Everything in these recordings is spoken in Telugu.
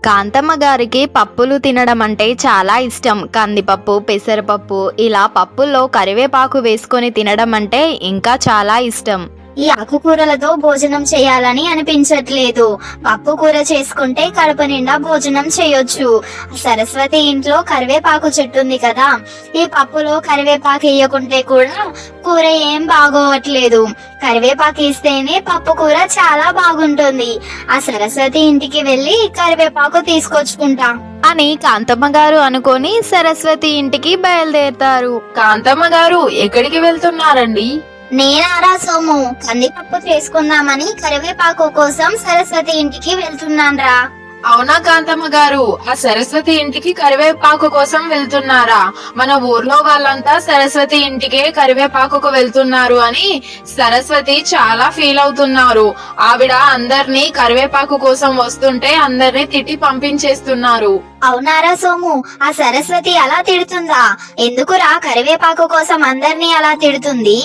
కాంతమ్మ గారికి పప్పులు తినడం అంటే చాలా ఇష్టం. కందిపప్పు, పెసరపప్పు ఇలా పప్పుల్లో కరివేపాకు వేసుకొని తినడం అంటే ఇంకా చాలా ఇష్టం. ఈ ఆకుకూరలతో భోజనం చేయాలని అనిపించట్లేదు. పప్పు కూర చేసుకుంటే కడుపు నిండా భోజనం చేయొచ్చు. సరస్వతి ఇంట్లో కరివేపాకు చెట్టు ఉంది కదా, ఈ పప్పులో కరివేపాకు వేయకుంటే కూడా కూర ఏం బాగోవట్లేదు. కరివేపాకు ఇస్తేనే పప్పు కూర చాలా బాగుంటుంది. ఆ సరస్వతి ఇంటికి వెళ్ళి కరివేపాకు తీసుకొచ్చుకుంటా అని కాంతమ్మ గారు అనుకొని సరస్వతి ఇంటికి బయలుదేరతారు. కాంతమ్మ గారు ఎక్కడికి వెళ్తున్నారండి? నేనారా సోము, కందిపప్పు చేసుకుందామని కరివేపాకు కోసం సరస్వతి ఇంటికి వెళ్తున్నాన్రా. అవునా కాంతమ్మ గారు, ఆ సరస్వతి ఇంటికి కరివేపాకు కోసం వెళ్తున్నారా? మన ఊర్లో వాళ్ళంతా సరస్వతి ఇంటికే కరివేపాకుకు వెళ్తున్నారు అని సరస్వతి చాలా ఫీల్ అవుతున్నారు. ఆవిడ అందర్నీ కరివేపాకు కోసం వస్తుంటే అందరినీ తిట్టి పంపించేస్తున్నారు. అవునారా సోము, ఆ సరస్వతి అలా తిడుతుందా? ఎందుకురా కరివేపాకు కోసం అందరినీ అలా తిడుతుంది?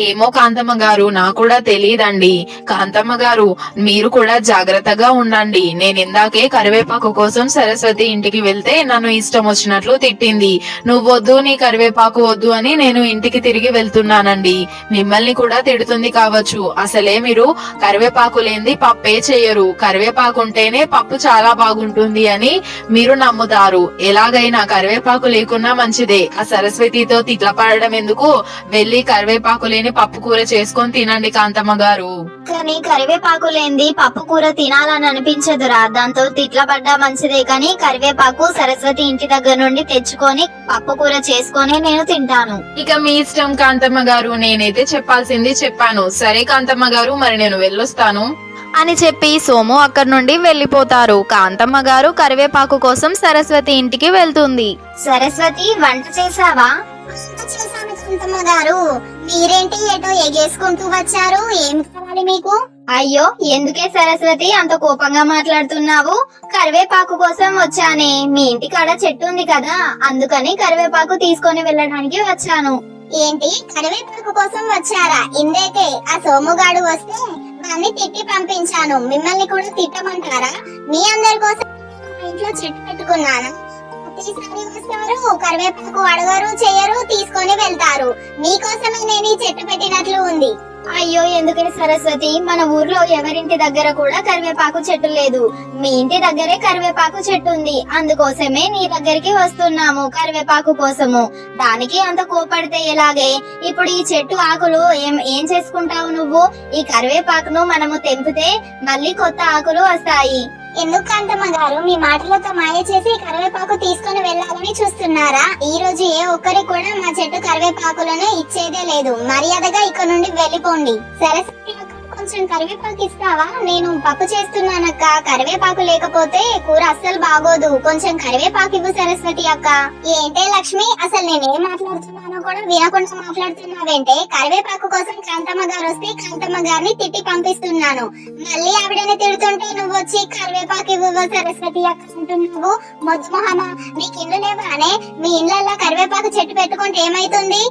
ఏమో కాంతమ్మ గారు, నాకు కూడా తెలియదండి. కాంతమ్మ గారు, మీరు కూడా జాగ్రత్తగా ఉండండి. నేను ఇందాకే కరివేపాకు కోసం సరస్వతి ఇంటికి వెళ్తే నన్ను ఇష్టం వచ్చినట్లు తిట్టింది. నువ్వొద్దు, నీ కరివేపాకు వద్దు అని నేను ఇంటికి తిరిగి వెళ్తున్నానండి. మిమ్మల్ని కూడా తిడుతుంది కావచ్చు. అసలే మీరు కరివేపాకు లేనిది పప్పే చేయరు. కరివేపాకు ఉంటేనే పప్పు చాలా బాగుంటుంది అని మీరు నమ్ముతారు. ఎలాగైనా కరివేపాకు లేకున్నా మంచిదే. ఆ సరస్వతితో తిట్ల పడడం ఎందుకు? వెళ్లి కరివేపాకు లేని పప్పు కూర చేసుకొని తినండి కాంతమ్మ గారు. కానీ కరివేపాకు లేనిది పప్పు కూర తినాలని అనిపించదురా. దాంతో తిట్ల పడ్డా మంచిదే, కానీ కరివేపాకు సరస్వతి ఇంటి దగ్గర నుండి తెచ్చుకొని పప్పు కూర చేసుకొని నేను తింటాను. ఇక మీ ఇష్టం కాంతమ్మ గారు, నేనైతే చెప్పాల్సింది చెప్పాను. సరే కాంతమ్మ గారు, మరి నేను వెళ్ళొస్తాను అని చెప్పి సోము అక్కడి నుండి వెళ్లిపోతారు. కాంతమ్మ గారు కరివేపాకు కోసం సరస్వతి ఇంటికి వెళ్తుంది. సరస్వతి, వంట చేసావా? కాంతమ్మ గారు, మీరేంటి ఎటో ఎగేసుకుంటూ వచ్చారు? ఏం కావాలి మీకు? అయ్యో, ఎందుకే సరస్వతి అంత కోపంగా మాట్లాడుతున్నావు? కరివేపాకు కోసం వచ్చానే. మీ ఇంటి కాడ చెట్టు ఉంది కదా, అందుకని కరివేపాకు తీసుకొని వెళ్ళడానికి వచ్చాను. ఏంటి, కరివేపాకు కోసం వచ్చారా? ఇందేకే ఆ సోముగాడు వస్తే వాన్ని తిట్టి పంపించాను. మిమ్మల్ని కూడా తిట్టమంటారా? మీ అందరి కోసం ఇంట్లో చెట్టు పెట్టుకున్నాను. ప్రతిసారి వస్తారు, కరివేపాకు అడగరు, చెయ్యరు, తీసుకొని వెళ్తారు. మీకోసమే నేను ఈ చెట్టు పెట్టినట్లు ఉంది. అయ్యో, ఎందుకే సరస్వతి, మన ఊర్లో ఎవరింటి దగ్గర కూడా కరివేపాకు చెట్టు లేదు. మీ ఇంటి దగ్గరే కరివేపాకు చెట్టు ఉంది. అందుకోసమే నీ దగ్గరికి వస్తున్నాము కరివేపాకు కోసము. దానికి అంత కోపడితే ఎలాగే? ఇప్పుడు ఈ చెట్టు ఆకులు ఏం చేసుకుంటావు నువ్వు? ఈ కరివేపాకును మనము తెంపితే మళ్ళీ కొత్త ఆకులు వస్తాయి. ఎందుకు కాంతమ్మ గారు మీ మాటలతో మాయ చేసి కరివేపాకు తీసుకొని వెళ్ళాలని చూస్తున్నారా? ఈ రోజు ఏ ఒక్కరికి కూడా మా చెట్టు కరివేపాకులను ఇచ్చేదే లేదు. మర్యాదగా ఇక్కడ నుండి వెళ్ళిపోండి. సరస్వతి, కొంచెం కరివేపాకు ఇస్తావా? నేను పప్పు చేస్తున్నానక్క. కరివేపాకు లేకపోతే కూర అస్సలు బాగోదు. కొంచెం కరివేపాకు ఇవ్వు సరస్వతి అక్క. ఏంటే లక్ష్మి, అసలు నేనేం మాట్లాడుతున్నానో కూడా వినకుండా మాట్లాడుతున్నావేంటే? కరివేపాకు కోసం కాంతమ్మ గారు వస్తే కాంతమ్మ గారిని తిట్టి పంపిస్తున్నాను. మళ్ళీ ఆవిడని తిడుతుంటే నువ్వు వచ్చి కరివేపాకు ఇవ్వు సరస్వతి అక్క అంటున్నావు. మొద్దు మొహమా, నీకు ఇల్లు లేవానే? మీ ఇళ్ళల్లో కరివేపాకు చెట్టు పెట్టుకుంటే ఏమైతుంది?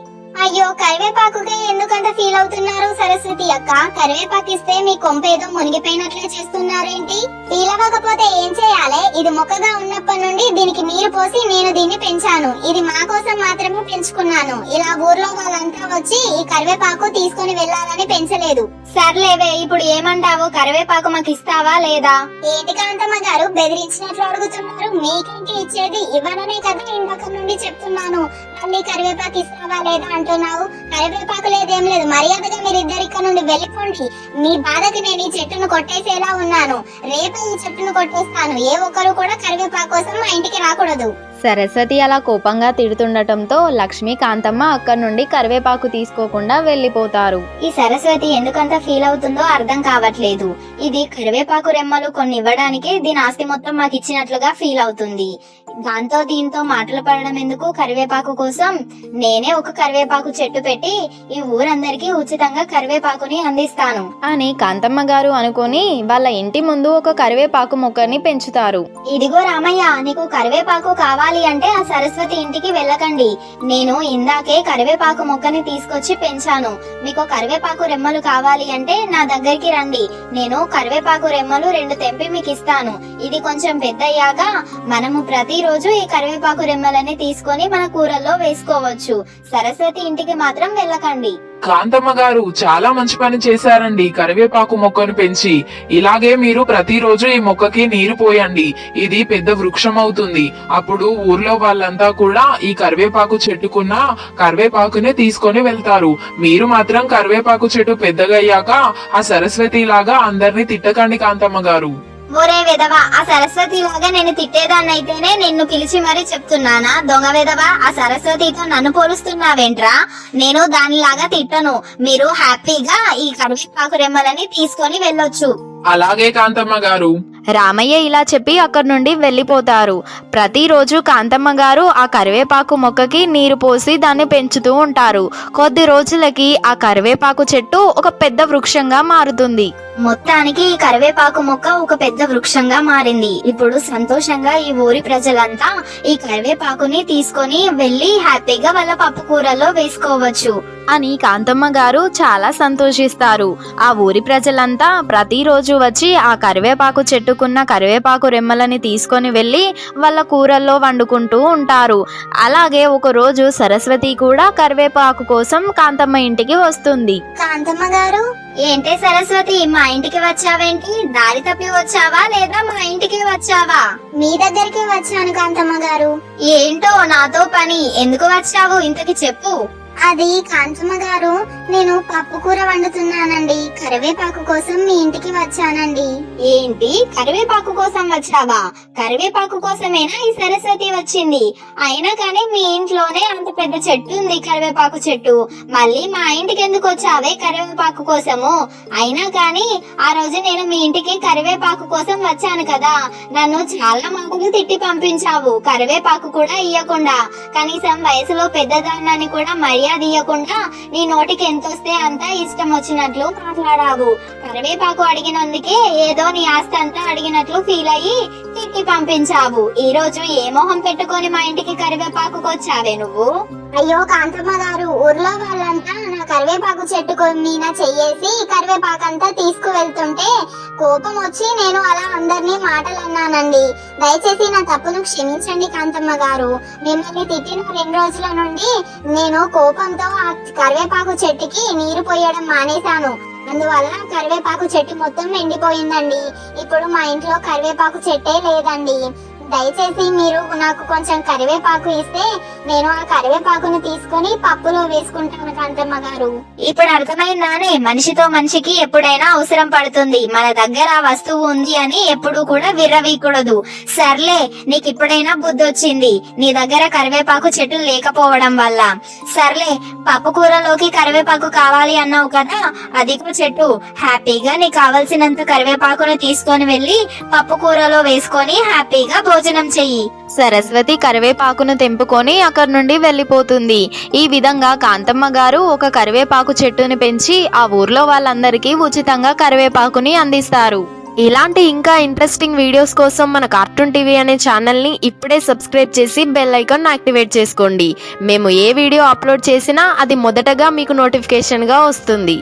అయ్యో, కరివేపాకుకే ఎందుకంత ఫీల్ అవుతున్నారు సరస్వతి అక్క? కరివేపాకు ఇస్తే మీ కొంపేదో మునిగిపోయినట్లే చేస్తున్నారేంటి? ఫీల్ అవ్వకపోతే ఏం చేయాలి? ఇది మొక్కగా ఉన్నప్పటి నుండి దీనికి నీరు పోసి నేను దీన్ని పెంచాను. ఇది మా కోసం మాత్రమే పెంచుకున్నాను. ఇలా ఊర్లో వాళ్ళంతా వచ్చి ఈ కరివేపాకు తీసుకొని వెళ్ళాలని పెంచలేదు. సర్లేవే, ఇప్పుడు ఏమంటావు? కరివేపాకు మాకు ఇస్తావా లేదా? ఏంటి కాంతమ్మ గారు బెదిరించినట్లు అడుగుతున్నారు? మీకేంటి ఇచ్చేది? ఇవ్వననే కదా ఇందాక నుండి చెప్తున్నాను. మళ్ళీ కరివేపాకు ఇస్తావా లేదా అంటున్నావు? కరివేపాకు లేదేం లేదు. మర్యాదగా మీరిద్దరు ఇక్కడ నుండి వెళ్ళిపోండి. మీ బాధకి నేను ఈ చెట్టును కొట్టేసేలా ఉన్నాను. రేపు ఈ చెట్టును కొట్టేస్తాను. ఏ ఒక్కరు కూడా కరివేపాకు కోసం మా ఇంటికి రాకూడదు. సరస్వతి అలా కోపంగా తిడుతుండటంతో లక్ష్మి, కాంతమ్మ అక్కడి నుండి కరివేపాకు తీసుకోకుండా వెళ్లిపోతారు. ఈ సరస్వతి ఎందుకంత ఫీల్ అవుతుందో అర్థం కావట్లేదు. ఇది కరివేపాకు రెమ్మలు కొన్ని ఇవ్వడానికి దీని ఆస్తి మొత్తం మాకు ఇచ్చినట్లుగా ఫీల్ అవుతుంది. దాంతో దీంతో మాటలు పడడం ఎందుకు? కరివేపాకు కోసం నేనే ఒక కరివేపాకు చెట్టు పెట్టి ఈ ఊరందరికీ ఉచితంగా కరివేపాకుని అందిస్తాను అని కాంతమ్మ గారు అనుకొని వాళ్ళ ఇంటి ముందు ఒక కరివేపాకు మొక్కని పెంచుతారు. ఇదిగో రామయ్య, నీకు కరివేపాకు కావాలి అంటే ఆ సరస్వతి ఇంటికి వెళ్ళకండి. నేను ఇందాకే కరివేపాకు మొక్కని తీసుకొచ్చి పెంచాను. మీకు కరివేపాకు రెమ్మలు కావాలి అంటే నా దగ్గరికి రండి. నేను కరివేపాకు రెమ్మలు 2 తెంపి మీకు ఇస్తాను. ఇది కొంచెం పెద్దయ్యాక మనము ప్రతిరోజు ఈ కరివేపాకు రెమ్మలని తీసుకొని మన కూరల్లో వేసుకోవచ్చు. సరస్వతి ఇంటికి మాత్రం వెళ్ళకండి. కాంతమ్మ గారు చాలా మంచి పని చేశారండి కరివేపాకు మొక్కను పెంచి. ఇలాగే మీరు ప్రతిరోజు ఈ మొక్కకి నీరు పోయండి. ఇది పెద్ద వృక్షం అవుతుంది. అప్పుడు ఊర్లో వాళ్ళంతా కూడా ఈ కరివేపాకు చెట్టుకున్న కరివేపాకునే తీసుకొని వెళ్తారు. మీరు మాత్రం కరివేపాకు చెట్టు పెద్దగా అయ్యాక ఆ సరస్వతి లాగా అందరినీ తిట్టకండి కాంతమ్మ గారు. ఒరే వెదవా, ఆ సరస్వతి లాగా నేను తిట్టేదాన్నైతేనే నిన్ను పిలిచి మరీ చెప్తున్నానా? దొంగ వెదవా, ఆ సరస్వతితో నన్ను పోలుస్తున్నావేంట్రా? నేను దానిలాగా తిట్టను. మీరు హ్యాపీగా ఈ కరివేపాకు రెమ్మలని తీసుకొని వెళ్ళొచ్చు. అలాగే కాంతమ్మ గారు. రామయ్య ఇలా చెప్పి అక్కడి నుండి వెళ్ళిపోతారు. ప్రతిరోజు కాంతమ్మ గారు ఆ కరివేపాకు మొక్కకి నీరు పోసి దాన్ని పెంచుతూ ఉంటారు. కొద్ది రోజులకి ఆ కరివేపాకు చెట్టు ఒక పెద్ద వృక్షంగా మారుతుంది. మొత్తానికి ఈ కరివేపాకు మొక్క ఒక పెద్ద వృక్షంగా మారింది. ఇప్పుడు సంతోషంగా ఈ ఊరి ప్రజలంతా ఈ కరివేపాకుని తీసుకొని వెళ్లి హ్యాపీగా వాళ్ళ పప్పు కూరల్లో వేసుకోవచ్చు అని కాంతమ్మ గారు చాలా సంతోషిస్తారు. ఆ ఊరి ప్రజలంతా ప్రతిరోజు వచ్చి ఆ కరివేపాకు చెట్టుకున్న కరివేపాకు రెమ్మలని తీసుకొని వెళ్లి వాళ్ళ కూరల్లో వండుకుంటూ ఉంటారు. అలాగే ఒక రోజు సరస్వతి కూడా కరివేపాకు కోసం కాంతమ్మ ఇంటికి వస్తుంది. కాంతమ్మ గారు, ఏంటే సరస్వతి, మా ఇంటికి వచ్చావేంటి? దారి తప్పి వచ్చావా లేదా మా ఇంటికి వచ్చావా? మీ దగ్గరికి వచ్చాను కాంతమ్మ గారు. ఏంటో నాతో పని, ఎందుకు వచ్చావు ఇంతకి చెప్పు. అది కాంతమ్మ గారు, నేను పప్పు కూర వండుతున్నానండి. కరివేపాకు కోసం మీ ఇంటికి వచ్చానండి. ఏంటి, కరివేపాకు కోసం వచ్చావా? కరివేపాకు కోసమేనా ఈ సరస్వతి వచ్చింది? అయినా కానీ మీ ఇంట్లోనే అంత పెద్ద చెట్టు ఉంది, కరివేపాకు చెట్టు. మళ్ళీ మా ఇంటికి ఎందుకు వచ్చావే కరివేపాకు కోసము? అయినా కానీ ఆ రోజు నేను మీ ఇంటికి కరివేపాకు కోసం వచ్చాను కదా, నన్ను చాలా మాటలు తిట్టి పంపించావు. కరివేపాకు కూడా ఇయ్యకుండా, కనీసం వయసులో పెద్దదాన్నని కూడా మర్యాద ఇయ్యకుండా నీ నోటికి ఎంతొస్తే అంత ఇష్టం వచ్చినట్లు మాట్లాడావు. కరివేపాకు అడిగినందుకే ఏదో నీ ఆస్తి అంతా అడిగినట్లు ఫీల్ అయ్యి తిట్టి పంపించావు. ఈ రోజు ఏ మొహం పెట్టుకొని మా ఇంటికి కరివేపాకు వచ్చావే నువ్వు? అయ్యో కాంతమ్మ గారు, ఊర్లో వాళ్ళంతా నా కరివేపాకు చెట్టుకు మీద చెయ్యేసి కరివేపాకంతా తీసుకువెళ్తుంటే కోపం వచ్చి నేను అలా అందరినీ మాటలు అన్నానండి. దయచేసి నా తప్పును క్షమించండి కాంతమ్మ గారు. మిమ్మల్ని తిట్టిన 2 రోజుల నుండి నేను కోపంతో ఆ కరివేపాకు చెట్టుకి నీరు పోయడం మానేశాను. అందువల్ల కరివేపాకు చెట్టు మొత్తం ఎండిపోయిందండి. ఇప్పుడు మా ఇంట్లో కరివేపాకు చెట్టే లేదండి. దయచేసి మీరు నాకు కొంచెం కరివేపాకు ఇస్తే నేను ఆ కరివేపాకును తీసుకొని పప్పులో వేసుకుంటాను కాంతమ్మ గారు. ఇప్పుడు అర్థమైందానే, మనిషితో మనిషికి ఎప్పుడైనా అవసరం పడుతుంది. మన దగ్గర ఆ వస్తువు ఉంది అని ఎప్పుడు కూడా విర్రవీయకూడదు. సర్లే, నీకు ఇప్పుడైనా బుద్ధి వచ్చింది నీ దగ్గర కరివేపాకు చెట్టు లేకపోవడం వల్ల. సర్లే, పప్పు కూరలోకి కరివేపాకు కావాలి అన్నావు కదా, అదిగో చెట్టు. హ్యాపీగా నీకు కావలసినంత కరివేపాకును తీసుకొని వెళ్లి పప్పు కూరలో వేసుకొని హ్యాపీగా భోజనం చెయ్యి. సరస్వతి కరివేపాకును తెంపుకొని అక్కడి నుండి వెళ్ళిపోతుంది. ఈ విధంగా కాంతమ్మ గారు ఒక కరివేపాకు చెట్టుని పెంచి ఆ ఊర్లో వాళ్ళందరికీ ఉచితంగా కరివేపాకుని అందిస్తారు. ఇలాంటి ఇంకా ఇంట్రెస్టింగ్ వీడియోస్ కోసం మన కార్టూన్ టీవీ అనే ఛానల్ని ఇప్పుడే సబ్స్క్రైబ్ చేసి బెల్ ఐకాన్ యాక్టివేట్ చేసుకోండి. మేము ఏ వీడియో అప్లోడ్ చేసినా అది మొదటగా మీకు నోటిఫికేషన్గా వస్తుంది.